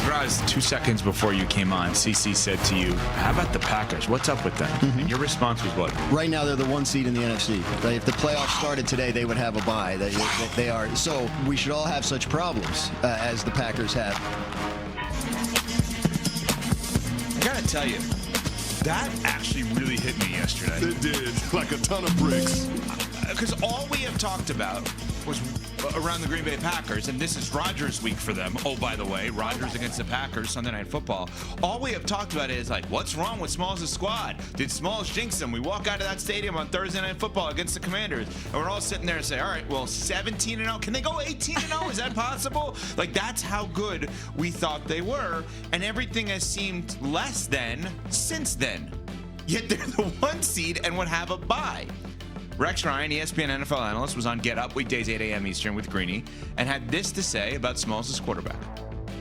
Graz, 2 seconds before you came on, CC said to you, how about the Packers? What's up with them? Mm-hmm. And your response was what? Right now, they're the 1 seed in the NFC. If the playoffs started today, they would have a bye. They are. So we should all have such problems as the Packers have. I got to tell you, that actually really hit me yesterday. It did, like a ton of bricks. Because all we have talked about was around the Green Bay Packers, and this is Rodgers week for them. Oh, by the way, Rodgers against the Packers, Sunday Night Football. All we have talked about is, like, what's wrong with Smalls' squad? Did Smalls jinx them? We walk out of that stadium on Thursday Night Football against the Commanders, and we're all sitting there and say, all right, well, 17-0. Can they go 18-0? Is that possible? Like, that's how good we thought they were, and everything has seemed less than since then. Yet they're the 1 seed and would have a bye. Rex Ryan, ESPN NFL analyst, was on Get Up weekdays 8 a.m. Eastern with Greeny and had this to say about Smalls' quarterback.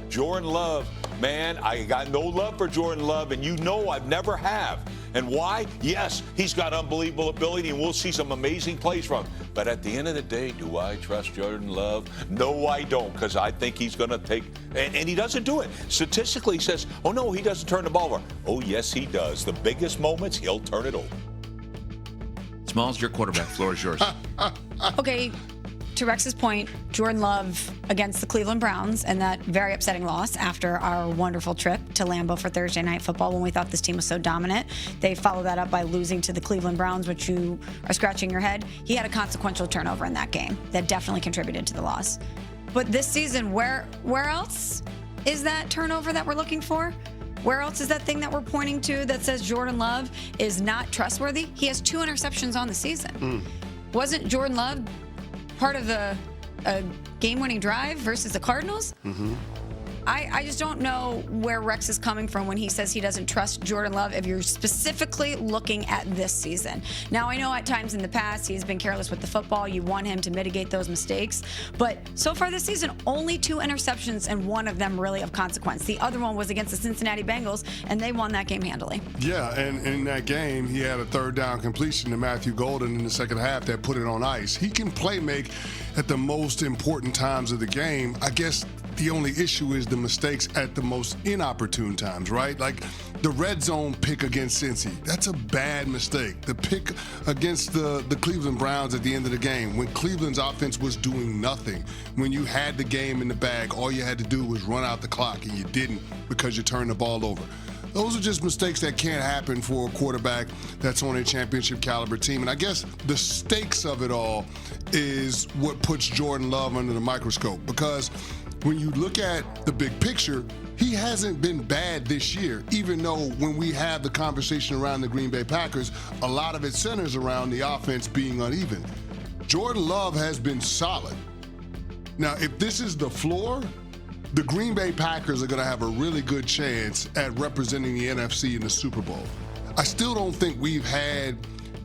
Jordan Love, man, I got no love for Jordan Love, and you know I've never have. And why? Yes, he's got unbelievable ability, and we'll see some amazing plays from him. But at the end of the day, do I trust Jordan Love? No, I don't, because I think he's going to take, and he doesn't do it. Statistically, he says, oh, no, he doesn't turn the ball over. Oh, yes, he does. The biggest moments, he'll turn it over. Smalls, your quarterback. Floor is yours. Okay, to Rex's point, Jordan Love against the Cleveland Browns and that very upsetting loss after our wonderful trip to Lambeau for Thursday Night Football when we thought this team was so dominant. They followed that up by losing to the Cleveland Browns, which you are scratching your head. He had a consequential turnover in that game that definitely contributed to the loss. But this season, where else is that turnover that we're looking for? Where else is that thing that we're pointing to that says Jordan Love is not trustworthy? He has 2 interceptions on the season. Wasn't Jordan Love part of a game-winning drive versus the Cardinals? Mm-hmm. I just don't know where Rex is coming from when he says he doesn't trust Jordan Love if you're specifically looking at this season. Now, I know at times in the past he's been careless with the football. You want him to mitigate those mistakes. But so far this season, only 2 interceptions and 1 of them really of consequence. The other one was against the Cincinnati Bengals, and they won that game handily. Yeah, and in that game, he had a 3rd down completion to Matthew Golden in the second half that put it on ice. He can play make at the most important times of the game. I guess the only issue is the mistakes at the most inopportune times, right? Like the red zone pick against Cincy. That's a bad mistake. The pick against the Cleveland Browns at the end of the game when Cleveland's offense was doing nothing. When you had the game in the bag, all you had to do was run out the clock, and you didn't because you turned the ball over. Those are just mistakes that can't happen for a quarterback that's on a championship caliber team. And I guess the stakes of it all is what puts Jordan Love under the microscope, because when you look at the big picture, he hasn't been bad this year, even though when we have the conversation around the Green Bay Packers, a lot of it centers around the offense being uneven. Jordan Love has been solid. Now, if this is the floor, the Green Bay Packers are going to have a really good chance at representing the NFC in the Super Bowl. I still don't think we've had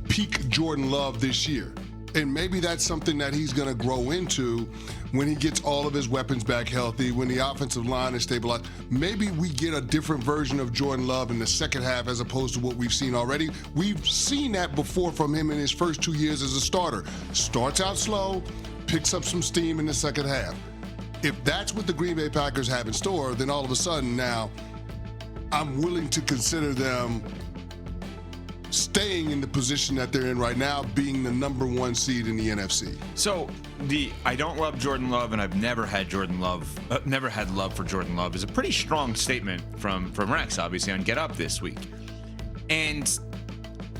peak Jordan Love this year. And maybe that's something that he's going to grow into when he gets all of his weapons back healthy, when the offensive line is stabilized. Maybe we get a different version of Jordan Love in the second half as opposed to what we've seen already. We've seen that before from him in his first 2 years as a starter. Starts out slow, picks up some steam in the second half. If that's what the Green Bay Packers have in store, then all of a sudden now I'm willing to consider them staying in the position that they're in right now, being the number 1 seed in the NFC. So I don't love Jordan Love, and I've never had love for Jordan Love is a pretty strong statement from Rex, obviously, on Get Up this week. And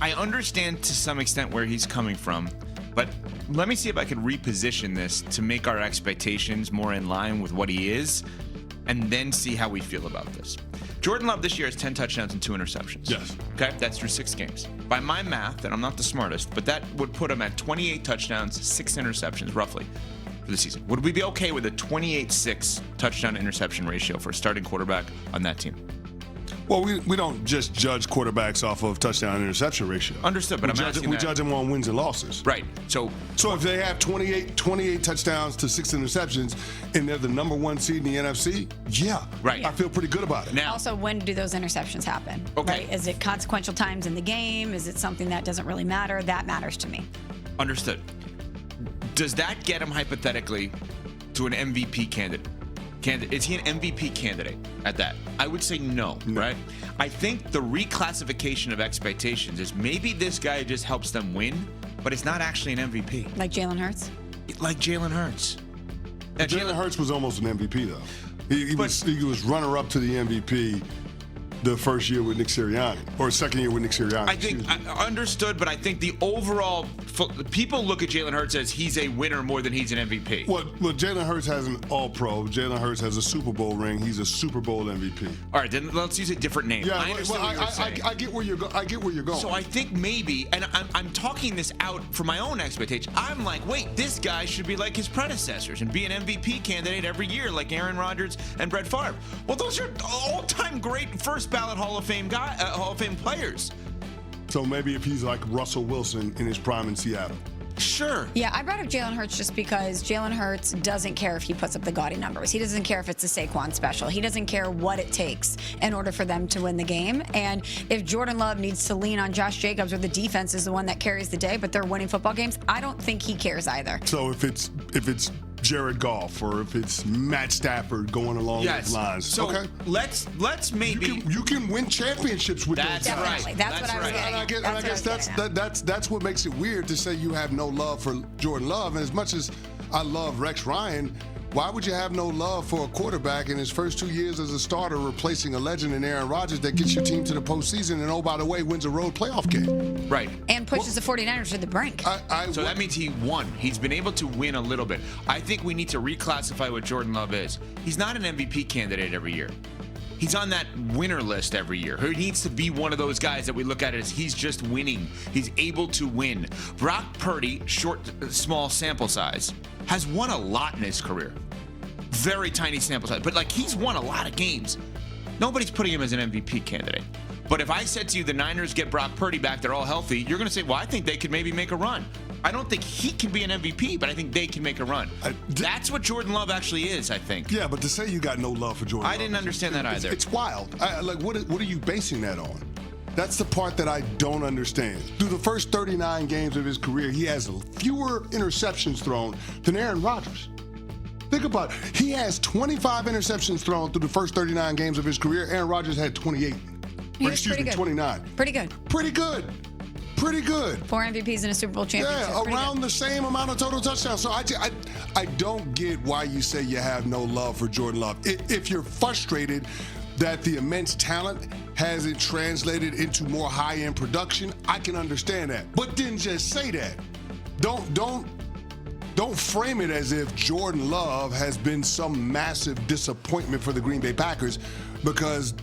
I understand to some extent where he's coming from, but let me see if I can reposition this to make our expectations more in line with what he is, and then see how we feel about this. Jordan Love this year has 10 touchdowns and 2 interceptions. Yes. Okay, that's through 6 games. By my math, and I'm not the smartest, but that would put him at 28 touchdowns, 6 interceptions, roughly, for the season. Would we be okay with a 28-6 touchdown interception ratio for a starting quarterback on that team? Well, we don't just judge quarterbacks off of touchdown interception ratio. Understood, but we judge them on wins and losses. Right. So if they have 28 touchdowns to 6 interceptions and they're the number 1 seed in the NFC, yeah. Right. I feel pretty good about it. Now, also, when do those interceptions happen? Okay. Right? Is it consequential times in the game? Is it something that doesn't really matter? That matters to me. Understood. Does that get him hypothetically to an MVP candidate? Is he an MVP candidate at that? I would say no, right? I think the reclassification of expectations is maybe this guy just helps them win, but it's not actually an MVP. Like Jalen Hurts? Like Jalen Hurts. Now, Jalen Hurts was almost an MVP, though. He was runner-up to the MVP the first year with Nick Sirianni, or second year with Nick Sirianni. I think understood, but I think the overall people look at Jalen Hurts as he's a winner more than he's an MVP. Well, Jalen Hurts has an All-Pro. Jalen Hurts has a Super Bowl ring. He's a Super Bowl MVP. All right, then let's use a different name. Yeah, I get where you're going. So I think maybe, and I'm talking this out from my own expectation. I'm like, wait, this guy should be like his predecessors and be an MVP candidate every year, like Aaron Rodgers and Brett Favre. Well, those are all-time great first ballot Hall of Fame players. So maybe if he's like Russell Wilson in his prime in Seattle. Sure. Yeah, I brought up Jalen Hurts just because Jalen Hurts doesn't care if he puts up the gaudy numbers. He doesn't care if it's a Saquon special. He doesn't care what it takes in order for them to win the game. And if Jordan Love needs to lean on Josh Jacobs, or the defense is the one that carries the day, but they're winning football games, I don't think he cares either. So if it's Jared Goff, or if it's Matt Stafford going along those lines. So okay. let's maybe you can win championships with that's those guys. right. That's what I was getting at. I guess that's what makes it weird to say you have no love for Jordan Love. And as much as I love Rex Ryan, why would you have no love for a quarterback in his first 2 years as a starter, replacing a legend in Aaron Rodgers that gets your team to the postseason and, oh, by the way, wins a road playoff game? Right. And pushes the 49ers to the brink. So that means he won. He's been able to win a little bit. I think we need to reclassify what Jordan Love is. He's not an MVP candidate every year. He's on that winner list every year. He needs to be one of those guys that we look at as he's just winning. He's able to win. Brock Purdy, small sample size, has won a lot in his career. Very tiny sample size, but like he's won a lot of games. Nobody's putting him as an MVP candidate. But if I said to you the Niners get Brock Purdy back, they're all healthy, you're going to say, well, I think they could maybe make a run. I don't think he can be an MVP, but I think they can make a run. That's what Jordan Love actually is, I think. Yeah, but to say you got no love for Jordan Love, I didn't understand that either. It's wild. What are you basing that on? That's the part that I don't understand. Through the first 39 games of his career, he has fewer interceptions thrown than Aaron Rodgers. Think about it. He has 25 interceptions thrown through the first 39 games of his career. Aaron Rodgers had 28. Excuse me, 29. Pretty good. Pretty good. 4 MVPs in a Super Bowl championship. Yeah, around the same amount of total touchdowns. So I don't get why you say you have no love for Jordan Love. If you're frustrated that the immense talent hasn't translated into more high-end production, I can understand that. But then just say that. Don't frame it as if Jordan Love has been some massive disappointment for the Green Bay Packers, because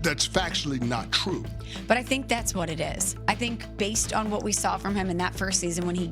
that's factually not true. But I think that's what it is. I think based on what we saw from him in that first season, when he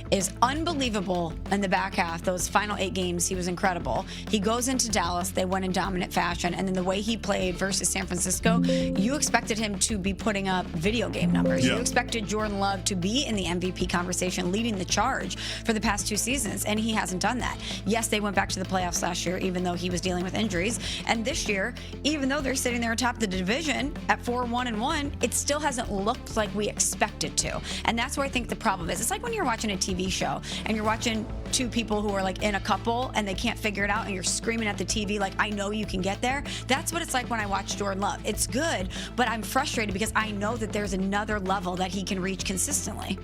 is unbelievable in the back half, those final 8 games, he was incredible. He goes into Dallas, they won in dominant fashion, and then the way he played versus San Francisco, you expected him to be putting up video game numbers. Yeah. You expected Jordan Love to be in the MVP conversation, leading the charge for the past 2 seasons, and he hasn't done that. Yes, they went back to the playoffs last year, even though he was dealing with injuries. And this year, even though they're sitting there atop the division at 4-1-1, it still hasn't looked like we expected to. And that's where I think the problem is. It's like when you're watching a TV show and you're watching 2 people who are like in a couple and they can't figure it out, and you're screaming at the TV like, I know you can get there. That's what it's like when I watch Jordan Love. It's good, but I'm frustrated because I know that there's another level that he can reach consistently.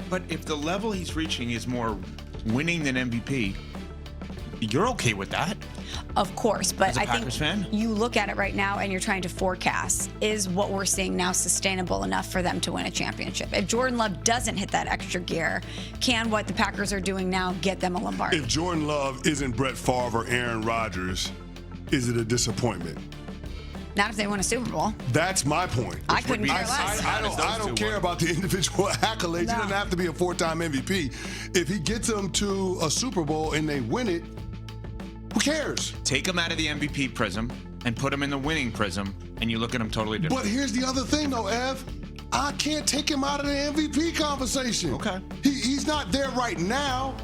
But if the level he's reaching is more winning than MVP, you're okay with that? Of course, but As a I think Packers fan? you look at it right now and you're trying to forecast, is what we're seeing now sustainable enough for them to win a championship? If Jordan Love doesn't hit that extra gear, can what the Packers are doing now get them a Lombardi? If Jordan Love isn't Brett Favre or Aaron Rodgers, is it a disappointment? Not if they win a Super Bowl. That's my point. I couldn't care less. I don't care about the individual accolades. No. He doesn't have to be a 4-time MVP. If he gets them to a Super Bowl and they win it, who cares? Take him out of the MVP prism and put him in the winning prism, and you look at him totally different. But here's the other thing, though, Ev. I can't take him out of the MVP conversation. Okay. He's not there right now,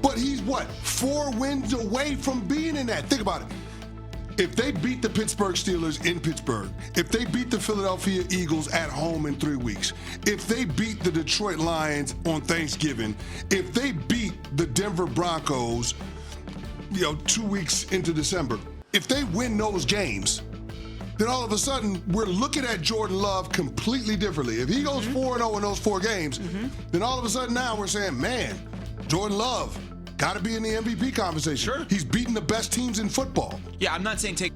but he's, 4 wins away from being in that. Think about it. If they beat the Pittsburgh Steelers in Pittsburgh, if they beat the Philadelphia Eagles at home in 3 weeks, if they beat the Detroit Lions on Thanksgiving, if they beat the Denver Broncos 2 weeks into December. If they win those games, then all of a sudden we're looking at Jordan Love completely differently. If he goes 4-0 in those 4 games, then all of a sudden now we're saying, man, Jordan Love got to be in the MVP conversation. Sure. He's beating the best teams in football. Yeah, I'm not saying take